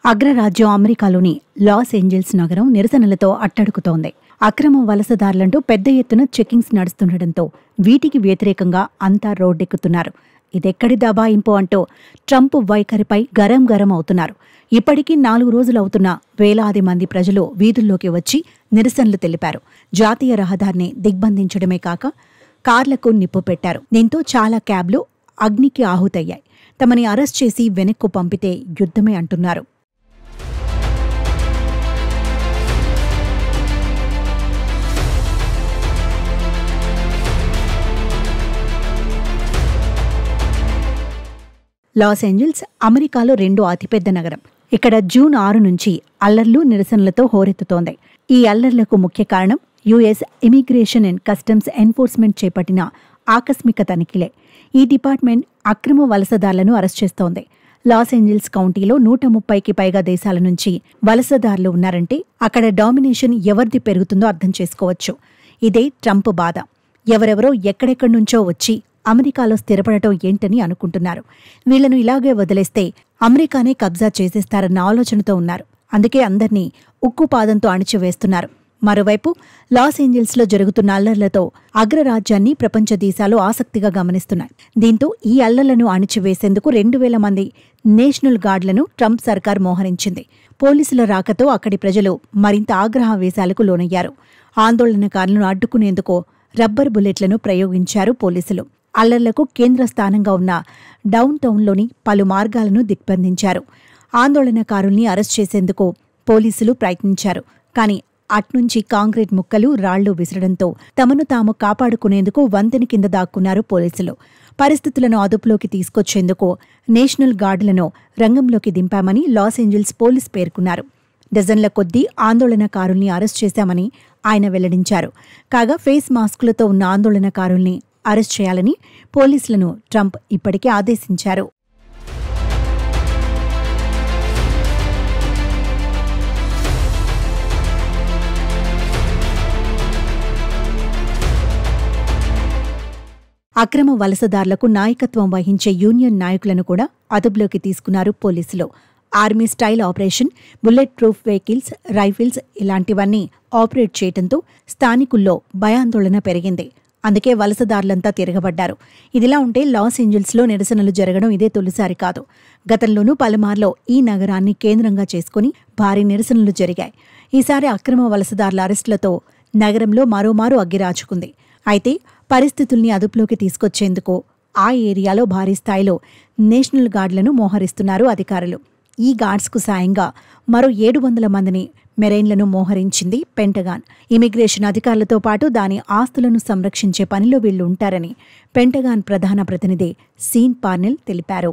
అగ్రరాజ్యం అమెరికాలోని Los Angeles నగరం నిరసనలతో అట్టడుకుతోంది. అక్రమ వలసదారులంటూ పెద్ద ఎత్తున చెకింగ్స్ నడుస్తుండటంతో వీటికి వ్యతిరేకంగా అంతా రోడ్డెక్కుతున్నారు. ఇదెక్కడి దబాయింపు అంటూ ట్రంప్ వైఖరిపై గరం అవుతున్నారు. ఇప్పటికీ 4 రోజులవుతున్నా వేలాది మంది ప్రజలు వీధుల్లోకి వచ్చి నిరసనలు తెలిపారు. జాతీయ రహదారిని దిగ్బంధించడమే కాక కార్లకు నిప్పు పెట్టారు. దీంతో చాలా క్యాబ్లు అగ్నికి ఆహుతయ్యాయి. తమని అరెస్ట్ చేసి వెనక్కు పంపితే యుద్ధమే అంటున్నారు. లాస్ ఏంజల్స్ అమెరికాలో 2వ అతిపెద్ద నగరం. ఇక్కడ జూన్ 6 నుంచి అల్లర్లు నిరసనలతో హోరెత్తుతోంది. ఈ అల్లర్లకు ముఖ్య కారణం US immigration and customs enforcement చేపట్టిన ఆకస్మిక తనిఖీలే. ఈ డిపార్ట్మెంట్ అక్రమ వలసదారులను అరెస్ట్ చేస్తోంది. లాస్ ఏంజల్స్ కౌంటీలో 130కి పైగా దేశాల నుంచి వలసదారులు ఉన్నారంటే అక్కడ డామినేషన్ ఎవరిది పెరుగుతుందో అర్థం చేసుకోవచ్చు. ఇదే ట్రంప్ బాధ. ఎవరెవరో ఎక్కడెక్కడి నుంచో వచ్చి అమెరికాలో స్థిరపడటం ఏంటని అనుకుంటున్నారు. వీళ్లను ఇలాగే వదిలేస్తే అమెరికానే కబ్జా చేసేస్తారన్న ఆలోచనతో ఉన్నారు. అందుకే అందర్నీ ఉక్కుపాదంతో అణిచివేస్తున్నారు. మరోవైపు లాస్ ఏంజల్స్లో జరుగుతున్న అల్లర్లతో అగ్రరాజ్యాన్ని ప్రపంచ దేశాలు ఆసక్తిగా గమనిస్తున్నాయి. దీంతో ఈ అల్లర్లను అణిచివేసేందుకు 2000 మంది నేషనల్ గార్డులను ట్రంప్ సర్కార్ మోహరించింది. పోలీసుల రాకతో అక్కడి ప్రజలు మరింత ఆగ్రహావేశాలకు లోనయ్యారు. ఆందోళనకారులను అడ్డుకునేందుకు రబ్బర్ బుల్లెట్లను ప్రయోగించారు పోలీసులు. అల్లర్లకు కేంద్ర స్థానంగా ఉన్న డౌన్ టౌన్లోని పలు మార్గాలను దిగ్బంధించారు. ఆందోళనకారుల్ని అరెస్ట్ చేసేందుకు పోలీసులు ప్రయత్నించారు. కానీ అట్నుంచి కాంక్రీట్ ముక్కలు, రాళ్లు విసరడంతో తమను తాము కాపాడుకునేందుకు వంతెన కింద దాక్కున్నారు పోలీసులు. పరిస్థితులను అదుపులోకి తీసుకొచ్చేందుకు నేషనల్ గార్డులను రంగంలోకి దింపామని లాస్ ఏంజల్స్ పోలీస్ పేర్కొన్నారు. డజన్ల కొద్దీ ఆందోళనకారుల్ని అరెస్ట్ చేశామని ఆయన వెల్లడించారు. కాగా ఫేస్ మాస్కులతో ఉన్న ఆందోళనకారుల్ని అరెస్ట్ చేయాలని పోలీసులను ట్రంప్ ఇప్పటికే ఆదేశించారు. అక్రమ వలసదారులకు నాయకత్వం వహించే యూనియన్ నాయకులను కూడా అదుపులోకి తీసుకున్నారు పోలీసులు. Army style operation, bullet proof vehicles, rifles ఇలాంటివన్నీ ఆపరేట్ చేయడంతో స్థానికుల్లో భయాందోళన పెరిగింది. అందుకే వలసదారులంతా తిరగబడ్డారు. ఇదిలా ఉంటే లాస్ ఏంజల్స్లో నిరసనలు జరగడం ఇదే తొలిసారి కాదు. గతంలోనూ పలుమార్లు ఈ నగరాన్ని కేంద్రంగా చేసుకుని భారీ నిరసనలు జరిగాయి. ఈసారి అక్రమ వలసదారుల అరెస్టులతో నగరంలో మరోమారు అగ్గిరాచుకుంది. అయితే పరిస్థితుల్ని అదుపులోకి తీసుకొచ్చేందుకు ఆ ఏరియాలో భారీ స్థాయిలో నేషనల్ గార్డులను మోహరిస్తున్నారు అధికారులు. ఈ గార్డ్స్కు సాయంగా మరో 700 మందిని మెరైన్లను మోహరించింది పెంటగాన్. ఇమిగ్రేషన్ అధికారులతో పాటు దాని ఆస్తులను సంరక్షించే పనిలో వీళ్లు ఉంటారని పెంటగాన్ ప్రధాన ప్రతినిధి సీన్ పార్నెల్ తెలిపారు.